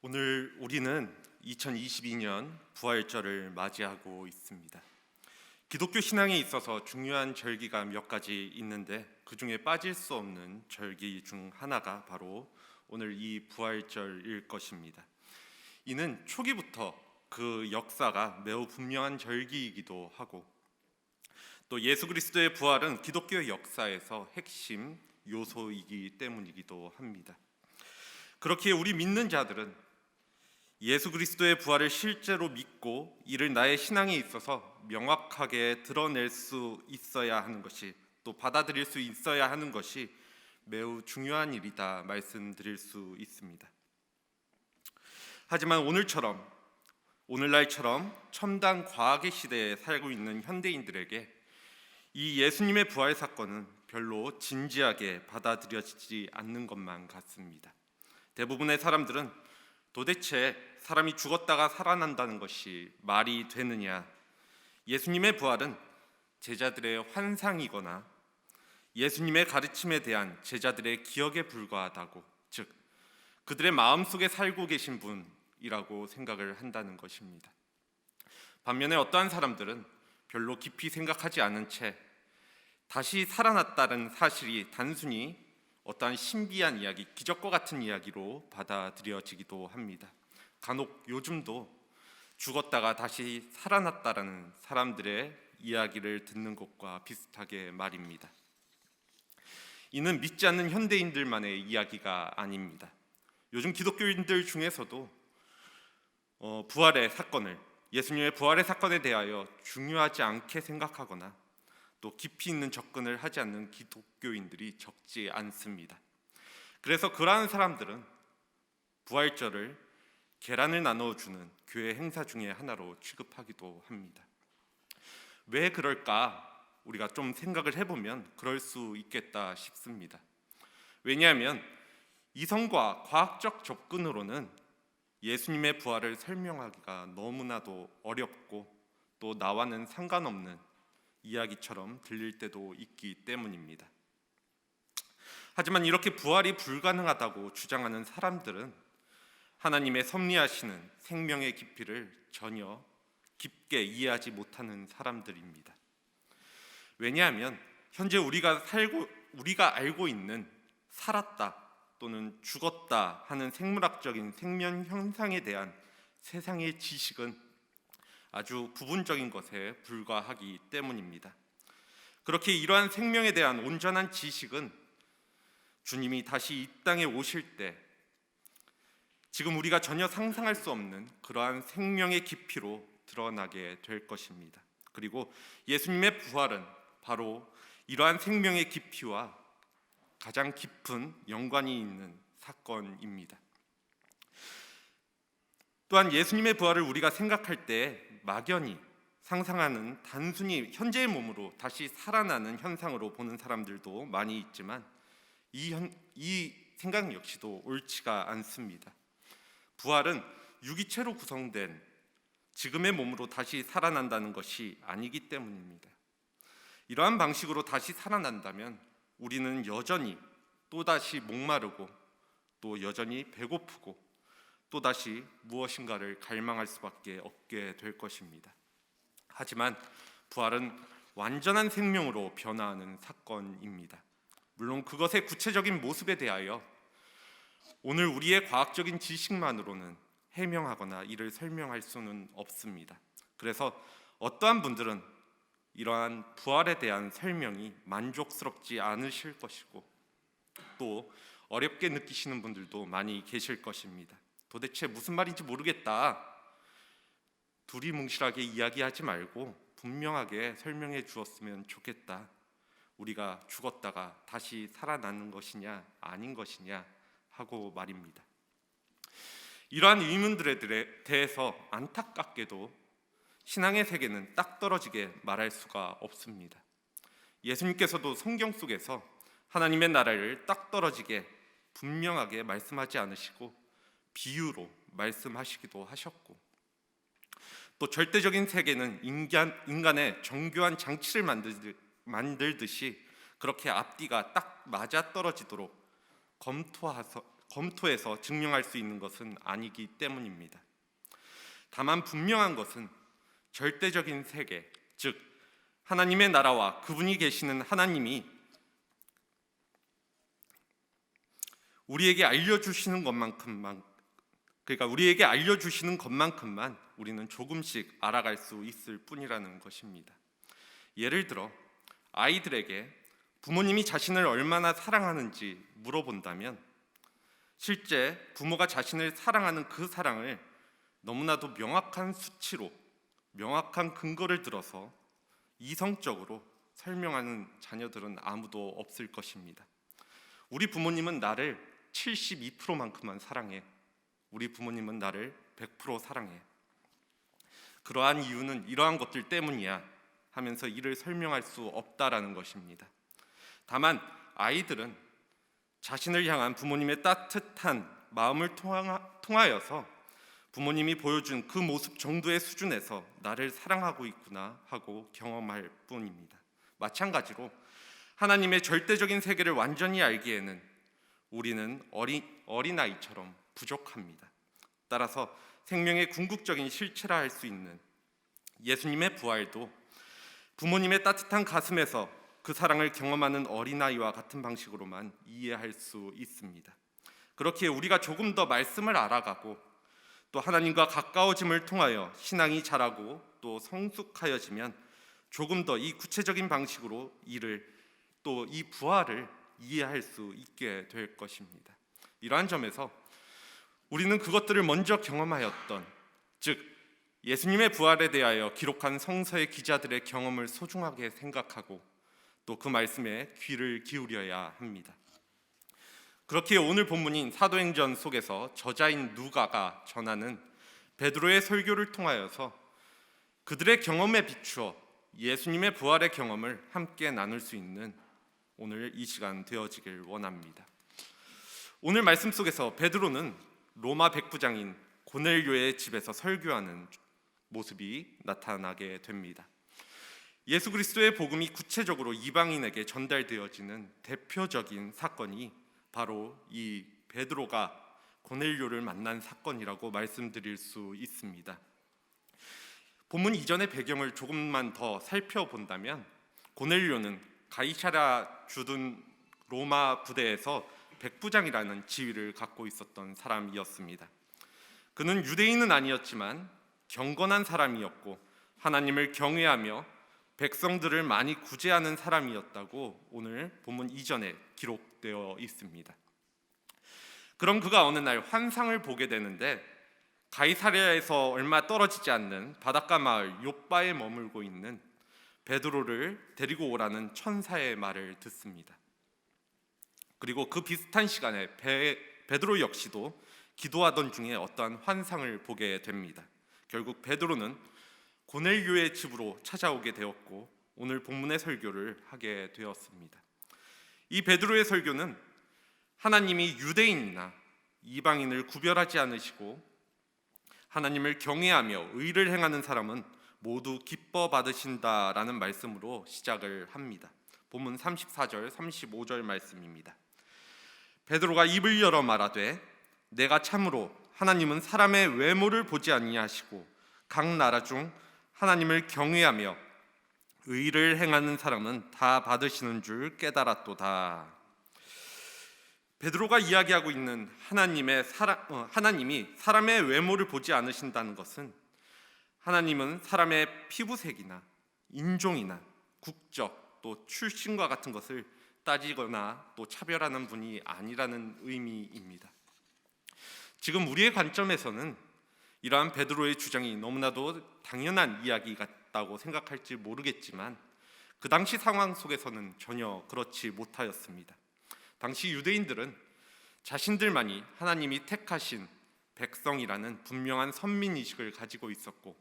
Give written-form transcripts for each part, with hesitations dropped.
오늘 우리는 2022년 부활절을 맞이하고 있습니다. 기독교 신앙에 있어서 중요한 절기가 몇 가지 있는데 그 중에 빠질 수 없는 절기 중 하나가 바로 오늘 이 부활절일 것입니다. 이는 초기부터 그 역사가 매우 분명한 절기이기도 하고 또 예수 그리스도의 부활은 기독교 역사에서 핵심 요소이기 때문이기도 합니다. 그렇기에 우리 믿는 자들은 예수 그리스도의 부활을 실제로 믿고 이를 나의 신앙에 있어서 명확하게 드러낼 수 있어야 하는 것이, 또 받아들일 수 있어야 하는 것이 매우 중요한 일이다 말씀드릴 수 있습니다. 하지만 오늘날처럼 첨단 과학의 시대에 살고 있는 현대인들에게 이 예수님의 부활 사건은 별로 진지하게 받아들여지지 않는 것만 같습니다. 대부분의 사람들은 도대체 사람이 죽었다가 살아난다는 것이 말이 되느냐, 예수님의 부활은 제자들의 환상이거나 예수님의 가르침에 대한 제자들의 기억에 불과하다고, 즉 그들의 마음속에 살고 계신 분이라고 생각을 한다는 것입니다. 반면에 어떠한 사람들은 별로 깊이 생각하지 않은 채 다시 살아났다는 사실이 단순히 어떠한 신비한 이야기, 기적과 같은 이야기로 받아들여지기도 합니다. 간혹 요즘도 죽었다가 다시 살아났다라는 사람들의 이야기를 듣는 것과 비슷하게 말입니다. 이는 믿지 않는 현대인들만의 이야기가 아닙니다. 요즘 기독교인들 중에서도 부활의 사건을, 예수님의 부활의 사건에 대하여 중요하지 않게 생각하거나 또 깊이 있는 접근을 하지 않는 기독교인들이 적지 않습니다. 그래서 그러한 사람들은 부활절을 계란을 나눠주는 교회 행사 중에 하나로 취급하기도 합니다. 왜 그럴까? 우리가 좀 생각을 해보면 그럴 수 있겠다 싶습니다. 왜냐하면 이성과 과학적 접근으로는 예수님의 부활을 설명하기가 너무나도 어렵고 또 나와는 상관없는 이야기처럼 들릴 때도 있기 때문입니다. 하지만 이렇게 부활이 불가능하다고 주장하는 사람들은 하나님의 섭리하시는 생명의 깊이를 전혀 깊게 이해하지 못하는 사람들입니다. 왜냐하면 현재 우리가 알고 있는 살았다 또는 죽었다 하는 생물학적인 생명 현상에 대한 세상의 지식은 아주 부분적인 것에 불과하기 때문입니다. 그렇게 이러한 생명에 대한 온전한 지식은 주님이 다시 이 땅에 오실 때 지금 우리가 전혀 상상할 수 없는 그러한 생명의 깊이로 드러나게 될 것입니다. 그리고 예수님의 부활은 바로 이러한 생명의 깊이와 가장 깊은 연관이 있는 사건입니다. 또한 예수님의 부활을 우리가 생각할 때 막연히 상상하는 단순히 현재의 몸으로 다시 살아나는 현상으로 보는 사람들도 많이 있지만 이 생각 역시도 옳지가 않습니다. 부활은 유기체로 구성된 지금의 몸으로 다시 살아난다는 것이 아니기 때문입니다. 이러한 방식으로 다시 살아난다면 우리는 여전히 또다시 목마르고 또 여전히 배고프고 또다시 무엇인가를 갈망할 수밖에 없게 될 것입니다. 하지만 부활은 완전한 생명으로 변화하는 사건입니다. 물론 그것의 구체적인 모습에 대하여 오늘 우리의 과학적인 지식만으로는 해명하거나 이를 설명할 수는 없습니다. 그래서 어떠한 분들은 이러한 부활에 대한 설명이 만족스럽지 않으실 것이고 또 어렵게 느끼시는 분들도 많이 계실 것입니다. 도대체 무슨 말인지 모르겠다, 두리뭉실하게 이야기하지 말고 분명하게 설명해 주었으면 좋겠다, 우리가 죽었다가 다시 살아나는 것이냐 아닌 것이냐 하고 말입니다. 이러한 의문들에 대해서 안타깝게도 신앙의 세계는 딱 떨어지게 말할 수가 없습니다. 예수님께서도 성경 속에서 하나님의 나라를 딱 떨어지게 분명하게 말씀하지 않으시고 비유로 말씀하시기도 하셨고 또 절대적인 세계는 인간의 정교한 장치를 만들듯이 그렇게 앞뒤가 딱 맞아떨어지도록 검토해서 증명할 수 있는 것은 아니기 때문입니다. 다만 분명한 것은 절대적인 세계, 즉 하나님의 나라와 그분이 계시는 하나님이 우리에게 알려주시는 것만큼만, 그러니까 우리에게 알려주시는 것만큼만 우리는 조금씩 알아갈 수 있을 뿐이라는 것입니다. 예를 들어 아이들에게 부모님이 자신을 얼마나 사랑하는지 물어본다면 실제 부모가 자신을 사랑하는 그 사랑을 너무나도 명확한 수치로, 명확한 근거를 들어서 이성적으로 설명하는 자녀들은 아무도 없을 것입니다. 우리 부모님은 나를 72%만큼만 사랑해. 우리 부모님은 나를 100% 사랑해. 그러한 이유는 이러한 것들 때문이야 하면서 이를 설명할 수 없다라는 것입니다. 다만 아이들은 자신을 향한 부모님의 따뜻한 마음을 통하여서 부모님이 보여준 그 모습 정도의 수준에서 나를 사랑하고 있구나 하고 경험할 뿐입니다. 마찬가지로 하나님의 절대적인 세계를 완전히 알기에는 우리는 어린아이처럼 부족합니다. 따라서 생명의 궁극적인 실체라 할 수 있는 예수님의 부활도 부모님의 따뜻한 가슴에서 그 사랑을 경험하는 어린아이와 같은 방식으로만 이해할 수 있습니다. 그렇게 우리가 조금 더 말씀을 알아가고 또 하나님과 가까워짐을 통하여 신앙이 자라고 또 성숙하여지면 조금 더 이 구체적인 방식으로 또 이 부활을 이해할 수 있게 될 것입니다. 이러한 점에서 우리는 그것들을 먼저 경험하였던, 즉 예수님의 부활에 대하여 기록한 성서의 기자들의 경험을 소중하게 생각하고 또 그 말씀에 귀를 기울여야 합니다. 그렇게 오늘 본문인 사도행전 속에서 저자인 누가가 전하는 베드로의 설교를 통하여서 그들의 경험에 비추어 예수님의 부활의 경험을 함께 나눌 수 있는 오늘 이 시간 되어지길 원합니다. 오늘 말씀 속에서 베드로는 로마 백부장인 고넬료의 집에서 설교하는 모습이 나타나게 됩니다. 예수 그리스도의 복음이 구체적으로 이방인에게 전달되어지는 대표적인 사건이 바로 이 베드로가 고넬료를 만난 사건이라고 말씀드릴 수 있습니다. 본문 이전의 배경을 조금만 더 살펴본다면 고넬료는 가이사랴 주둔 로마 부대에서 백부장이라는 지위를 갖고 있었던 사람이었습니다. 그는 유대인은 아니었지만 경건한 사람이었고 하나님을 경외하며 백성들을 많이 구제하는 사람이었다고 오늘 본문 이전에 기록되어 있습니다. 그럼 그가 어느 날 환상을 보게 되는데 가이사랴에서 얼마 떨어지지 않는 바닷가 마을 욥바에 머물고 있는 베드로를 데리고 오라는 천사의 말을 듣습니다. 그리고 그 비슷한 시간에 베드로 역시도 기도하던 중에 어떠한 환상을 보게 됩니다. 결국 베드로는 고넬료의 집으로 찾아오게 되었고 오늘 본문의 설교를 하게 되었습니다. 이 베드로의 설교는 하나님이 유대인이나 이방인을 구별하지 않으시고 하나님을 경외하며 의를 행하는 사람은 모두 기뻐 받으신다라는 말씀으로 시작을 합니다. 본문 34절 35절 말씀입니다. 베드로가 입을 열어 말하되 내가 참으로 하나님은 사람의 외모를 보지 아니하시고 각 나라 중 하나님을 경외하며 의를 행하는 사람은 다 받으시는 줄 깨달았도다. 베드로가 이야기하고 있는 하나님이 사람의 외모를 보지 않으신다는 것은 하나님은 사람의 피부색이나 인종이나 국적 또 출신과 같은 것을 따지거나 또 차별하는 분이 아니라는 의미입니다. 지금 우리의 관점에서는 이러한 베드로의 주장이 너무나도 당연한 이야기 같다고 생각할지 모르겠지만 그 당시 상황 속에서는 전혀 그렇지 못하였습니다. 당시 유대인들은 자신들만이 하나님이 택하신 백성이라는 분명한 선민의식을 가지고 있었고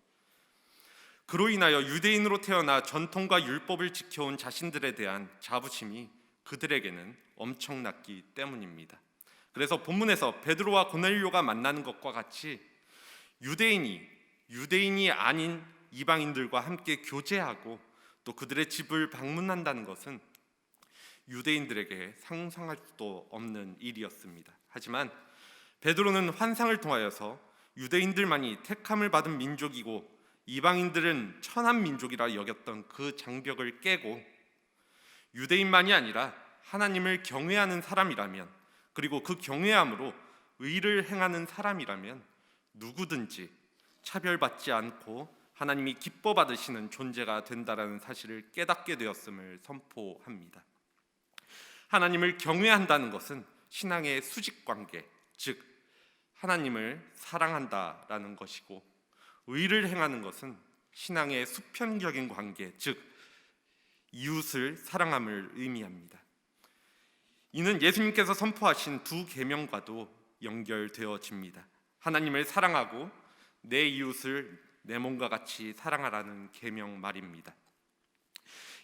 그로 인하여 유대인으로 태어나 전통과 율법을 지켜온 자신들에 대한 자부심이 그들에게는 엄청났기 때문입니다. 그래서 본문에서 베드로와 고넬료가 만나는 것과 같이 유대인이 아닌 이방인들과 함께 교제하고 또 그들의 집을 방문한다는 것은 유대인들에게 상상할 수도 없는 일이었습니다. 하지만 베드로는 환상을 통하여서 유대인들만이 택함을 받은 민족이고 이방인들은 천한 민족이라 여겼던 그 장벽을 깨고 유대인만이 아니라 하나님을 경외하는 사람이라면, 그리고 그 경외함으로 의를 행하는 사람이라면 누구든지 차별받지 않고 하나님이 기뻐 받으시는 존재가 된다라는 사실을 깨닫게 되었음을 선포합니다. 하나님을 경외한다는 것은 신앙의 수직 관계, 즉 하나님을 사랑한다라는 것이고, 의를 행하는 것은 신앙의 수평적인 관계, 즉 이웃을 사랑함을 의미합니다. 이는 예수님께서 선포하신 두 계명과도 연결되어집니다. 하나님을 사랑하고 내 이웃을 내 몸과 같이 사랑하라는 계명 말입니다.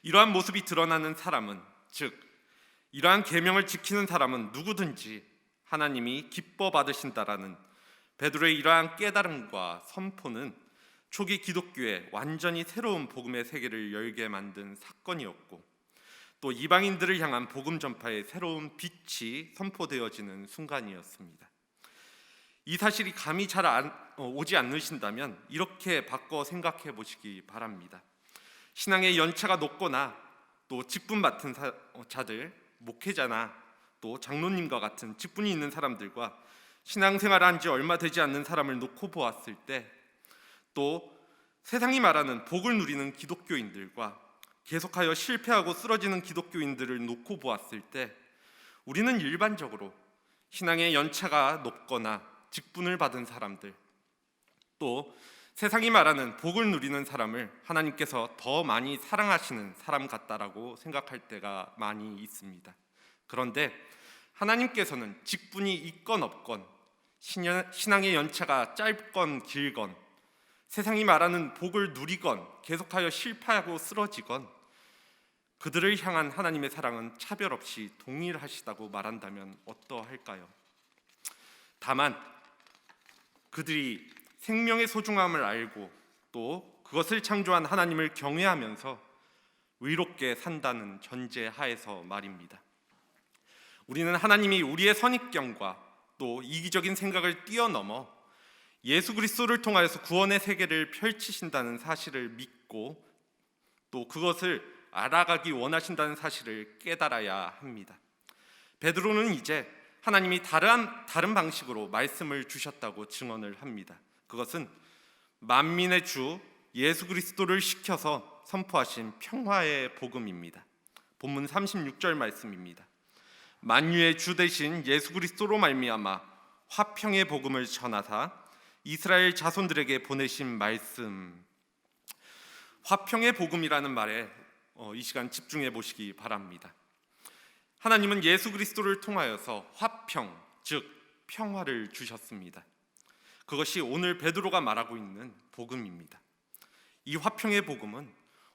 이러한 모습이 드러나는 사람은, 즉 이러한 계명을 지키는 사람은 누구든지 하나님이 기뻐 받으신다라는 베드로의 이러한 깨달음과 선포는 초기 기독교에 완전히 새로운 복음의 세계를 열게 만든 사건이었고, 또 이방인들을 향한 복음 전파의 새로운 빛이 선포되어지는 순간이었습니다. 이 사실이 감이 잘 오지 않으신다면 이렇게 바꿔 생각해 보시기 바랍니다. 신앙의 연차가 높거나 또 직분 맡은 자들, 목회자나 또 장로님과 같은 직분이 있는 사람들과 신앙생활을 한 지 얼마 되지 않는 사람을 놓고 보았을 때, 또 세상이 말하는 복을 누리는 기독교인들과 계속하여 실패하고 쓰러지는 기독교인들을 놓고 보았을 때, 우리는 일반적으로 신앙의 연차가 높거나 직분을 받은 사람들, 또 세상이 말하는 복을 누리는 사람을 하나님께서 더 많이 사랑하시는 사람 같다라고 생각할 때가 많이 있습니다. 그런데 하나님께서는 직분이 있건 없건, 신앙의 연차가 짧건 길건, 세상이 말하는 복을 누리건 계속하여 실패하고 쓰러지건, 그들을 향한 하나님의 사랑은 차별 없이 동일하시다고 말한다면 어떠할까요? 다만 그들이 생명의 소중함을 알고 또 그것을 창조한 하나님을 경외하면서 의롭게 산다는 전제 하에서 말입니다. 우리는 하나님이 우리의 선입견과 또 이기적인 생각을 뛰어넘어 예수 그리스도를 통하여서 구원의 세계를 펼치신다는 사실을 믿고 또 그것을 알아가기 원하신다는 사실을 깨달아야 합니다. 베드로는 이제 하나님이 다른 방식으로 말씀을 주셨다고 증언을 합니다. 그것은 만민의 주 예수 그리스도를 시켜서 선포하신 평화의 복음입니다. 본문 36절 말씀입니다. 만유의 주 되신 예수 그리스도로 말미암아 화평의 복음을 전하사 이스라엘 자손들에게 보내신 말씀. 화평의 복음이라는 말에 이 시간 집중해 보시기 바랍니다. 하나님은 예수 그리스도를 통하여서 화평, 즉 평화를 주셨습니다. 그것이 오늘 베드로가 말하고 있는 복음입니다. 이 화평의 복음은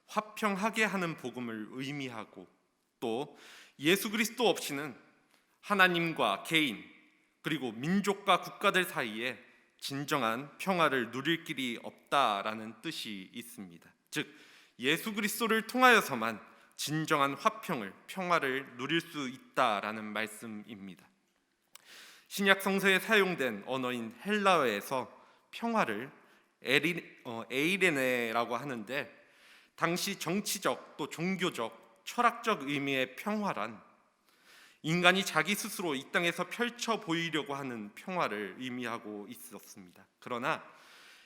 화평하게 하는 복음을 의미하고, 또 예수 그리스도 없이는 하나님과 개인 그리고 민족과 국가들 사이에 진정한 평화를 누릴 길이 없다라는 뜻이 있습니다. 즉 예수 그리스도를 통하여서만 진정한 화평을, 평화를 누릴 수 있다라는 말씀입니다. 신약 성서에 사용된 언어인 헬라어에서 평화를 에이레네라고 하는데, 당시 정치적 또 종교적 철학적 의미의 평화란 인간이 자기 스스로 이 땅에서 펼쳐 보이려고 하는 평화를 의미하고 있었습니다. 그러나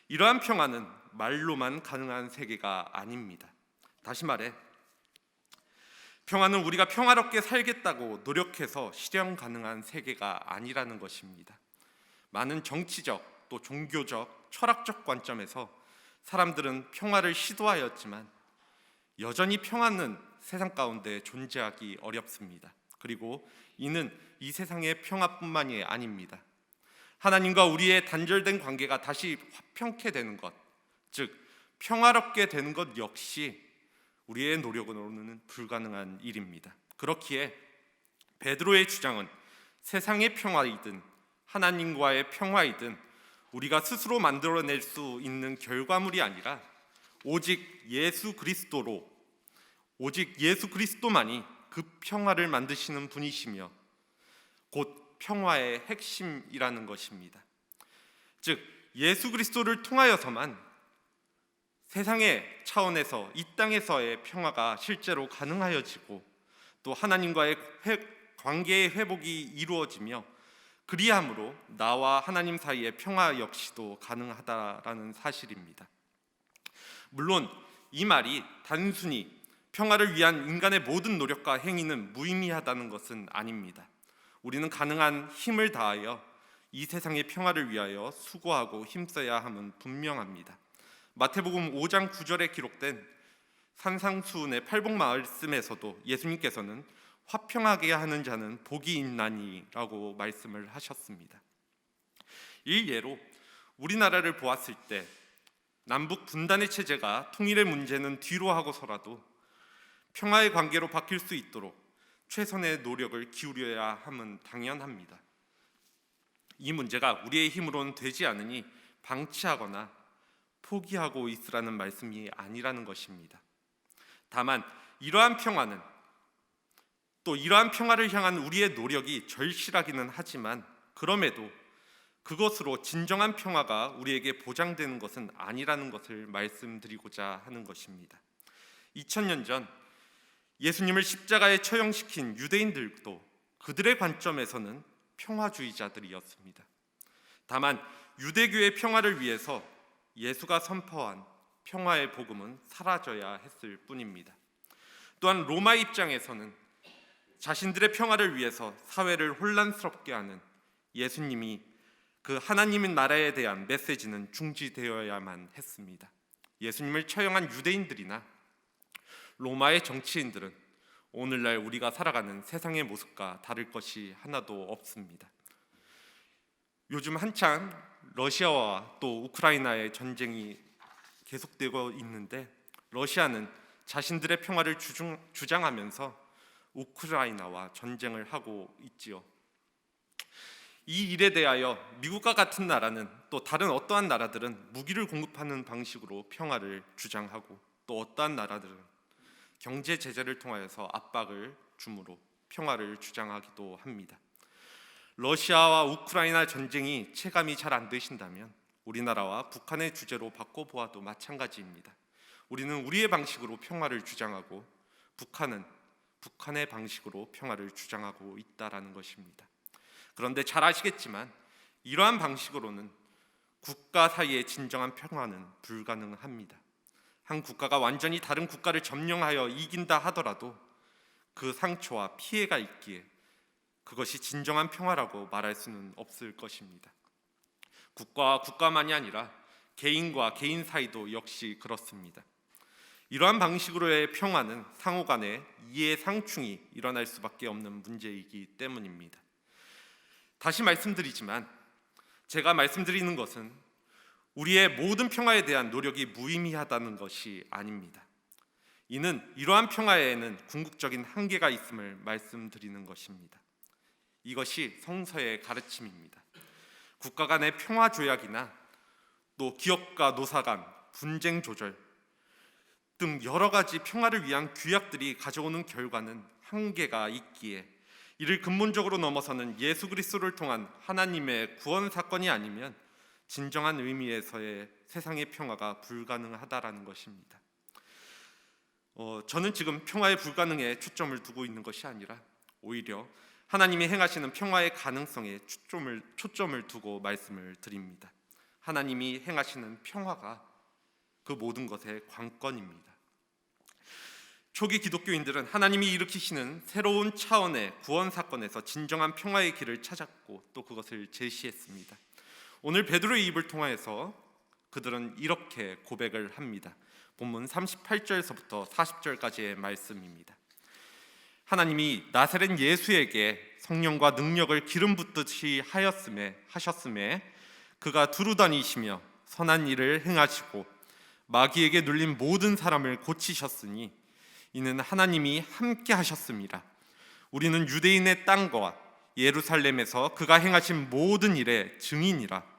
이러한 평화는 말로만 가능한 세계가 아닙니다. 다시 말해 평화는 우리가 평화롭게 살겠다고 노력해서 실현 가능한 세계가 아니라는 것입니다. 많은 정치적 또 종교적 철학적 관점에서 사람들은 평화를 시도하였지만 여전히 평화는 세상 가운데 존재하기 어렵습니다. 그리고 이는 이 세상의 평화뿐만이 아닙니다. 하나님과 우리의 단절된 관계가 다시 화평케 되는 것, 즉 평화롭게 되는 것 역시 우리의 노력으로는 불가능한 일입니다. 그렇기에 베드로의 주장은 세상의 평화이든 하나님과의 평화이든 우리가 스스로 만들어낼 수 있는 결과물이 아니라 오직 예수 그리스도만이 그 평화를 만드시는 분이시며 곧 평화의 핵심이라는 것입니다. 즉 예수 그리스도를 통하여서만 세상의 차원에서 이 땅에서의 평화가 실제로 가능하여지고 또 하나님과의 관계의 회복이 이루어지며 그리함으로 나와 하나님 사이의 평화 역시도 가능하다라는 사실입니다. 물론 이 말이 단순히 평화를 위한 인간의 모든 노력과 행위는 무의미하다는 것은 아닙니다. 우리는 가능한 힘을 다하여 이 세상의 평화를 위하여 수고하고 힘써야 함은 분명합니다. 마태복음 5장 9절에 기록된 산상수훈의 팔복 말씀에서도 예수님께서는 화평하게 하는 자는 복이 있나니라고 말씀을 하셨습니다. 일예로 우리나라를 보았을 때 남북 분단의 체제가 통일의 문제는 뒤로 하고서라도 평화의 관계로 바뀔 수 있도록 최선의 노력을 기울여야 함은 당연합니다. 이 문제가 우리의 힘으로는 되지 않으니 방치하거나 포기하고 있으라는 말씀이 아니라는 것입니다. 다만 이러한 평화는 또 이러한 평화를 향한 우리의 노력이 절실하기는 하지만 그럼에도 그것으로 진정한 평화가 우리에게 보장되는 것은 아니라는 것을 말씀드리고자 하는 것입니다. 2000년 전 예수님을 십자가에 처형시킨 유대인들도 그들의 관점에서는 평화주의자들이었습니다. 다만 유대교의 평화를 위해서 예수가 선포한 평화의 복음은 사라져야 했을 뿐입니다. 또한 로마 입장에서는 자신들의 평화를 위해서 사회를 혼란스럽게 하는 예수님이 그 하나님의 나라에 대한 메시지는 중지되어야만 했습니다. 예수님을 처형한 유대인들이나 로마의 정치인들은 오늘날 우리가 살아가는 세상의 모습과 다를 것이 하나도 없습니다. 요즘 한창 러시아와 또 우크라이나의 전쟁이 계속되고 있는데 러시아는 자신들의 평화를 주장하면서 우크라이나와 전쟁을 하고 있지요. 이 일에 대하여 미국과 같은 나라는 또 다른 어떠한 나라들은 무기를 공급하는 방식으로 평화를 주장하고 또 어떠한 나라들은 경제 제재를 통하여서 압박을 줌으로 평화를 주장하기도 합니다. 러시아와 우크라이나 전쟁이 체감이 잘 안 되신다면 우리나라와 북한의 주제로 바꿔보아도 마찬가지입니다. 우리는 우리의 방식으로 평화를 주장하고 북한은 북한의 방식으로 평화를 주장하고 있다라는 것입니다. 그런데 잘 아시겠지만 이러한 방식으로는 국가 사이의 진정한 평화는 불가능합니다. 한 국가가 완전히 다른 국가를 점령하여 이긴다 하더라도 그 상처와 피해가 있기에 그것이 진정한 평화라고 말할 수는 없을 것입니다. 국가와 국가만이 아니라 개인과 개인 사이도 역시 그렇습니다. 이러한 방식으로의 평화는 상호 간의 이해 상충이 일어날 수밖에 없는 문제이기 때문입니다. 다시 말씀드리지만 제가 말씀드리는 것은 우리의 모든 평화에 대한 노력이 무의미하다는 것이 아닙니다. 이는 이러한 평화에는 궁극적인 한계가 있음을 말씀드리는 것입니다. 이것이 성서의 가르침입니다. 국가 간의 평화 조약이나 또 기업가 노사 간 분쟁 조절 등 여러 가지 평화를 위한 규약들이 가져오는 결과는 한계가 있기에 이를 근본적으로 넘어서는 예수 그리스도를 통한 하나님의 구원 사건이 아니면 진정한 의미에서의 세상의 평화가 불가능하다라는 것입니다. 저는 지금 평화의 불가능에 초점을 두고 있는 것이 아니라 오히려 하나님이 행하시는 평화의 가능성에 초점을 두고 말씀을 드립니다. 하나님이 행하시는 평화가 그 모든 것의 관건입니다. 초기 기독교인들은 하나님이 일으키시는 새로운 차원의 구원 사건에서 진정한 평화의 길을 찾았고 또 그것을 제시했습니다. 오늘 베드로의 입을 통해서 그들은 이렇게 고백을 합니다. 본문 38절에서부터 40절까지의 말씀입니다. 하나님이 나사렛 예수에게 성령과 능력을 기름 붓듯이 하셨음에 그가 두루 다니시며 선한 일을 행하시고 마귀에게 눌린 모든 사람을 고치셨으니 이는 하나님이 함께 하셨습니다. 우리는 유대인의 땅과 예루살렘에서 그가 행하신 모든 일의 증인이라.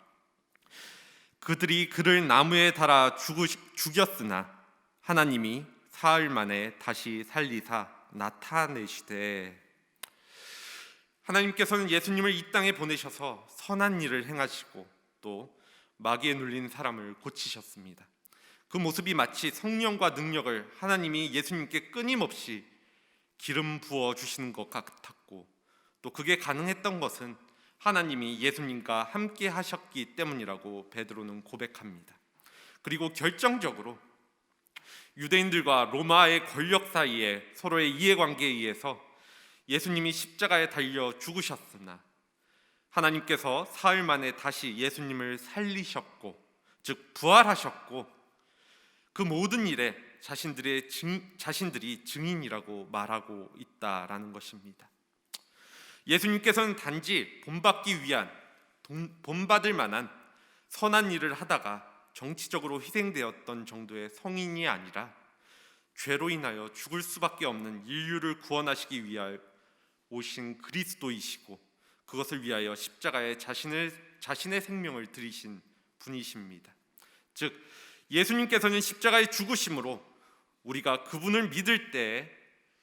그들이 그를 나무에 달아 죽였으나 하나님이 사흘 만에 다시 살리사 나타내시되, 하나님께서는 예수님을 이 땅에 보내셔서 선한 일을 행하시고 또 마귀에 눌린 사람을 고치셨습니다. 그 모습이 마치 성령과 능력을 하나님이 예수님께 끊임없이 기름 부어 주시는 것 같았고, 또 그게 가능했던 것은 하나님이 예수님과 함께 하셨기 때문이라고 베드로는 고백합니다. 그리고 결정적으로 유대인들과 로마의 권력 사이에 서로의 이해관계에 의해서 예수님이 십자가에 달려 죽으셨으나 하나님께서 사흘 만에 다시 예수님을 살리셨고, 즉 부활하셨고, 그 모든 일에 자신들이 증인이라고 말하고 있다라는 것입니다. 예수님께서는 단지 본받을 만한 선한 일을 하다가 정치적으로 희생되었던 정도의 성인이 아니라 죄로 인하여 죽을 수밖에 없는 인류를 구원하시기 위하여 오신 그리스도이시고, 그것을 위하여 십자가에 자신의 생명을 들이신 분이십니다. 즉 예수님께서는 십자가의 죽으심으로 우리가 그분을 믿을 때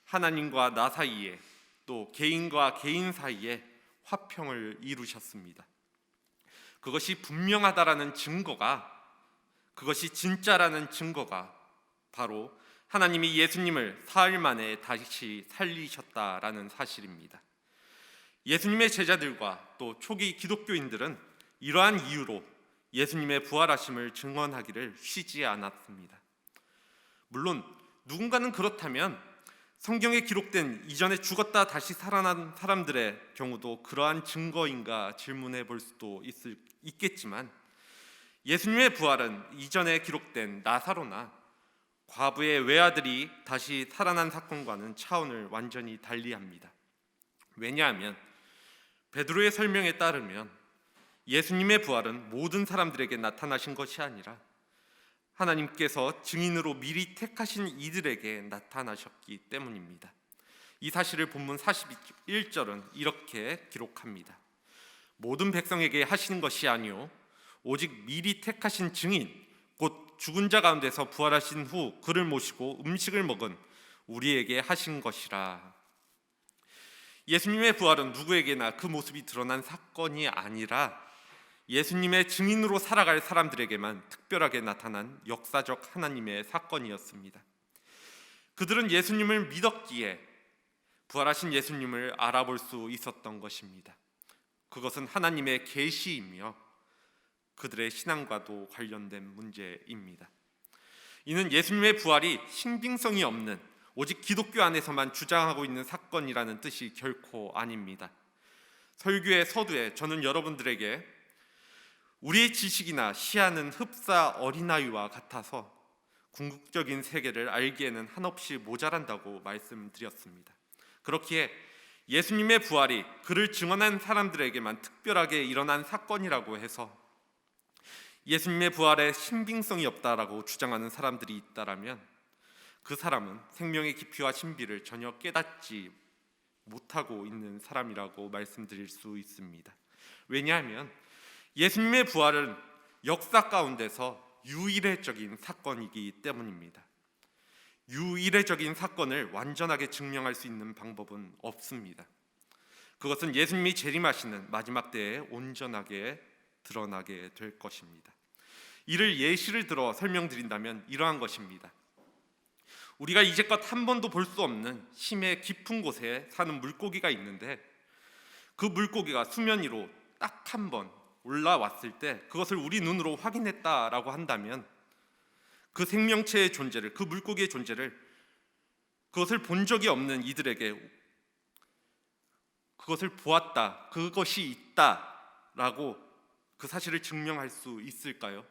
하나님과 나 사이에, 또 개인과 개인 사이에 화평을 이루셨습니다. 그것이 분명하다라는 증거가, 그것이 진짜라는 증거가 바로 하나님이 예수님을 사흘 만에 다시 살리셨다라는 사실입니다. 예수님의 제자들과 또 초기 기독교인들은 이러한 이유로 예수님의 부활하심을 증언하기를 쉬지 않았습니다. 물론 누군가는 그렇다면 성경에 기록된 이전에 죽었다 다시 살아난 사람들의 경우도 그러한 증거인가 질문해 볼 수도 있겠지만, 예수님의 부활은 이전에 기록된 나사로나 과부의 외아들이 다시 살아난 사건과는 차원을 완전히 달리합니다. 왜냐하면 베드로의 설명에 따르면 예수님의 부활은 모든 사람들에게 나타나신 것이 아니라 하나님께서 증인으로 미리 택하신 이들에게 나타나셨기 때문입니다. 이 사실을 본문 41절은 이렇게 기록합니다. 모든 백성에게 하시는 것이 아니요 오직 미리 택하신 증인 곧 죽은 자 가운데서 부활하신 후 그를 모시고 음식을 먹은 우리에게 하신 것이라. 예수님의 부활은 누구에게나 그 모습이 드러난 사건이 아니라 예수님의 증인으로 살아갈 사람들에게만 특별하게 나타난 역사적 하나님의 사건이었습니다. 그들은 예수님을 믿었기에 부활하신 예수님을 알아볼 수 있었던 것입니다. 그것은 하나님의 계시이며 그들의 신앙과도 관련된 문제입니다. 이는 예수님의 부활이 신빙성이 없는 오직 기독교 안에서만 주장하고 있는 사건이라는 뜻이 결코 아닙니다. 설교의 서두에 저는 여러분들에게 우리의 지식이나 시야는 흡사 어린아이와 같아서 궁극적인 세계를 알기에는 한없이 모자란다고 말씀드렸습니다. 그렇기에 예수님의 부활이 그를 증언한 사람들에게만 특별하게 일어난 사건이라고 해서 예수님의 부활에 신빙성이 없다라고 주장하는 사람들이 있다라면 그 사람은 생명의 깊이와 신비를 전혀 깨닫지 못하고 있는 사람이라고 말씀드릴 수 있습니다. 왜냐하면 예수님의 부활은 역사 가운데서 유일해적인 사건이기 때문입니다. 유일해적인 사건을 완전하게 증명할 수 있는 방법은 없습니다. 그것은 예수님이 재림하시는 마지막 때에 온전하게 드러나게 될 것입니다. 이를 예시를 들어 설명드린다면 이러한 것입니다. 우리가 이제껏 한 번도 볼 수 없는 심해 깊은 곳에 사는 물고기가 있는데, 그 물고기가 수면 위로 딱 한 번 올라왔을 때 그것을 우리 눈으로 확인했다라고 한다면 그 생명체의 존재를, 그 물고기의 존재를 그것을 본 적이 없는 이들에게 그것을 보았다, 그것이 있다라고 그 사실을 증명할 수 있을까요?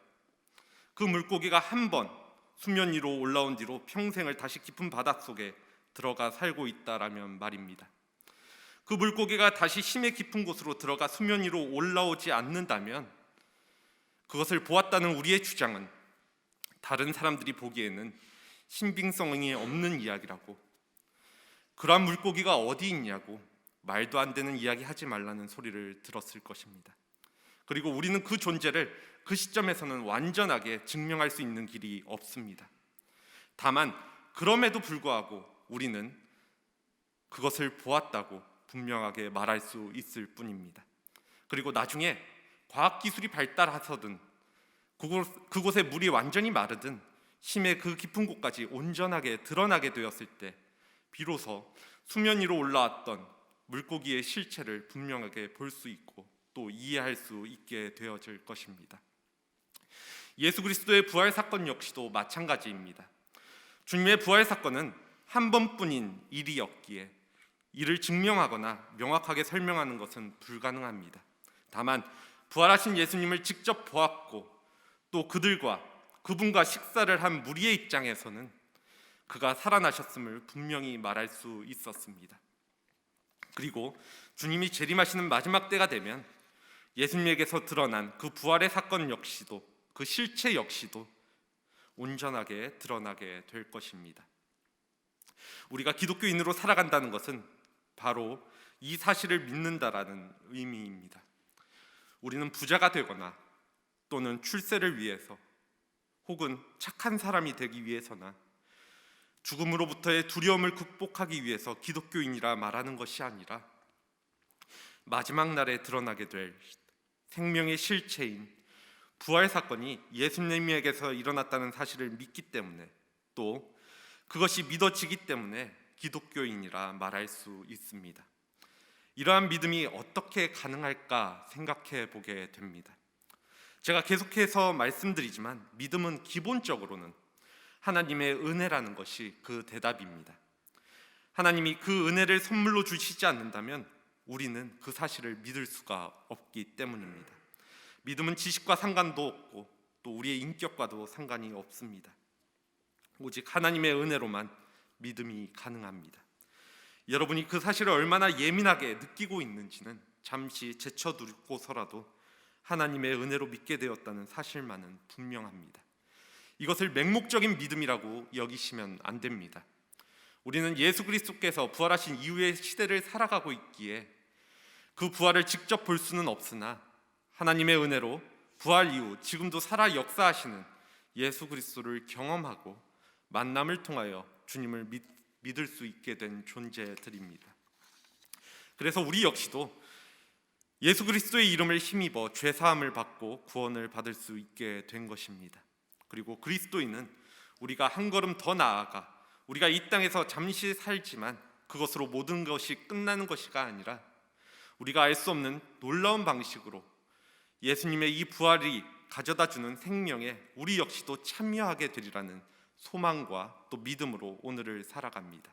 그 물고기가 한 번 수면 위로 올라온 뒤로 평생을 다시 깊은 바닷속에 들어가 살고 있다라면 말입니다. 그 물고기가 다시 심해 깊은 곳으로 들어가 수면 위로 올라오지 않는다면 그것을 보았다는 우리의 주장은 다른 사람들이 보기에는 신빙성이 없는 이야기라고, 그러한 물고기가 어디 있냐고 말도 안 되는 이야기 하지 말라는 소리를 들었을 것입니다. 그리고 우리는 그 존재를 그 시점에서는 완전하게 증명할 수 있는 길이 없습니다. 다만 그럼에도 불구하고 우리는 그것을 보았다고 분명하게 말할 수 있을 뿐입니다. 그리고 나중에 과학기술이 발달해서든 그곳에 물이 완전히 마르든 힘의 그 깊은 곳까지 온전하게 드러나게 되었을 때 비로소 수면 위로 올라왔던 물고기의 실체를 분명하게 볼 수 있고 또 이해할 수 있게 되어질 것입니다. 예수 그리스도의 부활 사건 역시도 마찬가지입니다. 주님의 부활 사건은 한 번뿐인 일이었기에 이를 증명하거나 명확하게 설명하는 것은 불가능합니다. 다만 부활하신 예수님을 직접 보았고 또 그분과 식사를 한 무리의 입장에서는 그가 살아나셨음을 분명히 말할 수 있었습니다. 그리고 주님이 재림하시는 마지막 때가 되면 예수님에게서 드러난 그 부활의 사건 역시도 그 실체 역시도 온전하게 드러나게 될 것입니다. 우리가 기독교인으로 살아간다는 것은 바로 이 사실을 믿는다라는 의미입니다. 우리는 부자가 되거나 또는 출세를 위해서 혹은 착한 사람이 되기 위해서나 죽음으로부터의 두려움을 극복하기 위해서 기독교인이라 말하는 것이 아니라 마지막 날에 드러나게 될 생명의 실체인 부활 사건이 예수님에게서 일어났다는 사실을 믿기 때문에 또 그것이 믿어지기 때문에 기독교인이라 말할 수 있습니다. 이러한 믿음이 어떻게 가능할까 생각해 보게 됩니다. 제가 계속해서 말씀드리지만 믿음은 기본적으로는 하나님의 은혜라는 것이 그 대답입니다. 하나님이 그 은혜를 선물로 주시지 않는다면 우리는 그 사실을 믿을 수가 없기 때문입니다. 믿음은 지식과 상관도 없고 또 우리의 인격과도 상관이 없습니다. 오직 하나님의 은혜로만 믿음이 가능합니다. 여러분이 그 사실을 얼마나 예민하게 느끼고 있는지는 잠시 제쳐두고서라도 하나님의 은혜로 믿게 되었다는 사실만은 분명합니다. 이것을 맹목적인 믿음이라고 여기시면 안 됩니다. 우리는 예수 그리스도께서 부활하신 이후의 시대를 살아가고 있기에 그 부활을 직접 볼 수는 없으나 하나님의 은혜로 부활 이후 지금도 살아 역사하시는 예수 그리스도를 경험하고 만남을 통하여 주님을 믿을 수 있게 된 존재들입니다. 그래서 우리 역시도 예수 그리스도의 이름을 힘입어 죄 사함을 받고 구원을 받을 수 있게 된 것입니다. 그리고 그리스도인은 우리가 한 걸음 더 나아가 우리가 이 땅에서 잠시 살지만 그것으로 모든 것이 끝나는 것이가 아니라 우리가 알 수 없는 놀라운 방식으로 예수님의 이 부활이 가져다주는 생명에 우리 역시도 참여하게 되리라는 소망과 또 믿음으로 오늘을 살아갑니다.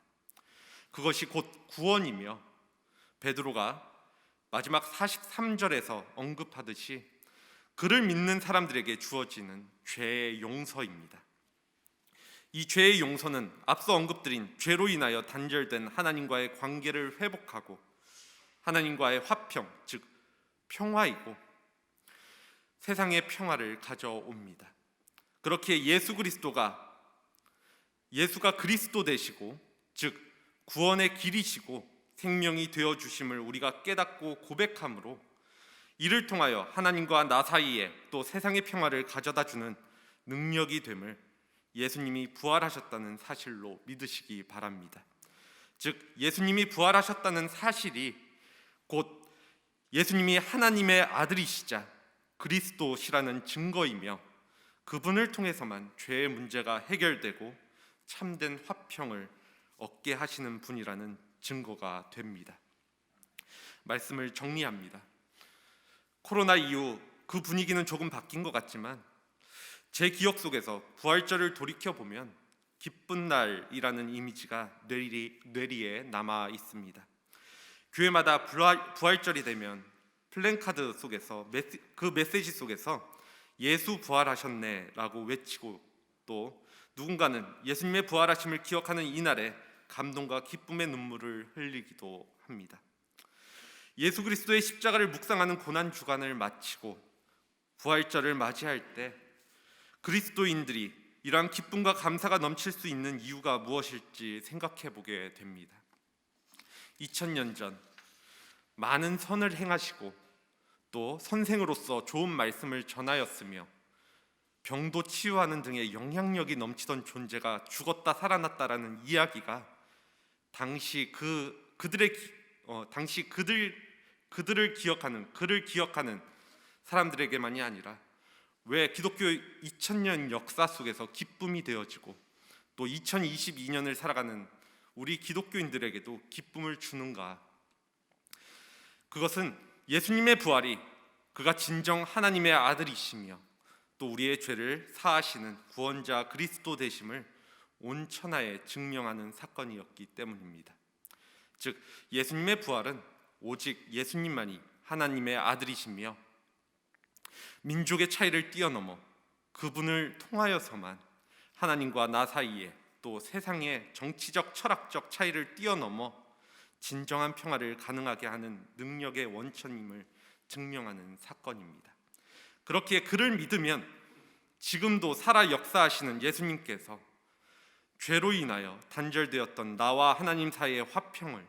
그것이 곧 구원이며 베드로가 마지막 43절에서 언급하듯이 그를 믿는 사람들에게 주어지는 죄의 용서입니다. 이 죄의 용서는 앞서 언급드린 죄로 인하여 단절된 하나님과의 관계를 회복하고 하나님과의 화평, 즉 평화이고 세상의 평화를 가져옵니다. 그렇게 예수가 그리스도 되시고 즉 구원의 길이시고 생명이 되어 주심을 우리가 깨닫고 고백함으로 이를 통하여 하나님과 나 사이에 또 세상의 평화를 가져다 주는 능력이 됨을 예수님이 부활하셨다는 사실로 믿으시기 바랍니다. 즉 예수님이 부활하셨다는 사실이 곧 예수님이 하나님의 아들이시자 그리스도시라는 증거이며 그분을 통해서만 죄의 문제가 해결되고 참된 화평을 얻게 하시는 분이라는 증거가 됩니다. 말씀을 정리합니다. 코로나 이후 그 분위기는 조금 바뀐 것 같지만 제 기억 속에서 부활절을 돌이켜보면 기쁜 날이라는 이미지가 뇌리에 남아 있습니다. 교회마다 부활절이 되면 플랜카드 속에서 그 메시지 속에서 예수 부활하셨네 라고 외치고 또 누군가는 예수님의 부활하심을 기억하는 이날에 감동과 기쁨의 눈물을 흘리기도 합니다. 예수 그리스도의 십자가를 묵상하는 고난 주간을 마치고 부활절을 맞이할 때 그리스도인들이 이러한 기쁨과 감사가 넘칠 수 있는 이유가 무엇일지 생각해 보게 됩니다. 2000년 전 많은 선을 행하시고 또 선생으로서 좋은 말씀을 전하였으며 병도 치유하는 등의 영향력이 넘치던 존재가 죽었다 살아났다라는 이야기가 당시 그 당시 그들을 기억하는 그를 기억하는 사람들에게만이 아니라 왜 기독교 2000년 역사 속에서 기쁨이 되어지고 또 2022년을 살아가는 우리 기독교인들에게도 기쁨을 주는가? 그것은 예수님의 부활이 그가 진정 하나님의 아들이시며 또 우리의 죄를 사하시는 구원자 그리스도 되심을 온 천하에 증명하는 사건이었기 때문입니다. 즉 예수님의 부활은 오직 예수님만이 하나님의 아들이시며 민족의 차이를 뛰어넘어 그분을 통하여서만 하나님과 나 사이에 또 세상의 정치적 철학적 차이를 뛰어넘어 진정한 평화를 가능하게 하는 능력의 원천임을 증명하는 사건입니다. 그렇기에 그를 믿으면 지금도 살아 역사하시는 예수님께서 죄로 인하여 단절되었던 나와 하나님 사이의 화평을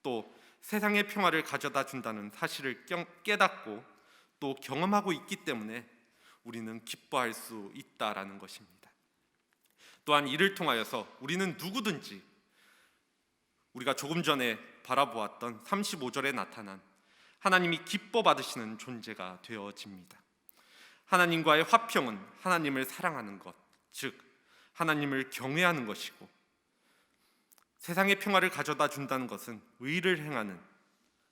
또 세상의 평화를 가져다 준다는 사실을 깨닫고 또 경험하고 있기 때문에 우리는 기뻐할 수 있다라는 것입니다. 또한 이를 통하여서 우리는 누구든지 우리가 조금 전에 바라보았던 35절에 나타난 하나님이 기뻐 받으시는 존재가 되어집니다. 하나님과의 화평은 하나님을 사랑하는 것, 즉 하나님을 경외하는 것이고 세상의 평화를 가져다 준다는 것은 의를 행하는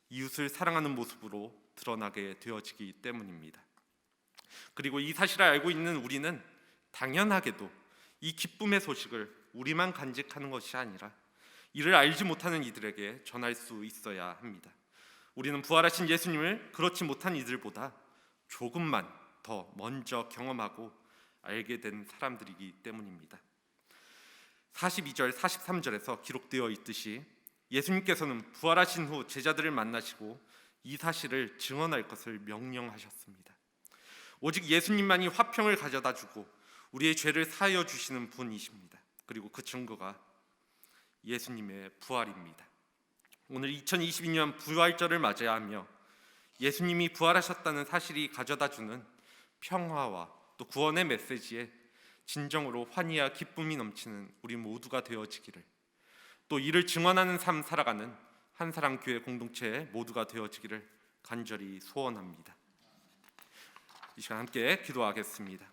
이웃을 사랑하는 모습으로 드러나게 되어지기 때문입니다. 그리고 이 사실을 알고 있는 우리는 당연하게도 이 기쁨의 소식을 우리만 간직하는 것이 아니라 이를 알지 못하는 이들에게 전할 수 있어야 합니다. 우리는 부활하신 예수님을 그렇지 못한 이들보다 조금만 더 먼저 경험하고 알게 된 사람들이기 때문입니다. 42절, 43절에서 기록되어 있듯이 예수님께서는 부활하신 후 제자들을 만나시고 이 사실을 증언할 것을 명령하셨습니다. 오직 예수님만이 화평을 가져다 주고 우리의 죄를 사하여 주시는 분이십니다. 그리고 그 증거가 예수님의 부활입니다. 오늘 2022년 부활절을 맞이하며 예수님이 부활하셨다는 사실이 가져다 주는 평화와 또 구원의 메시지에 진정으로 환희와 기쁨이 넘치는 우리 모두가 되어지기를, 또 이를 증언하는 삶 살아가는 한사랑교회 공동체 모두가 되어지기를 간절히 소원합니다. 이 시간 함께 기도하겠습니다.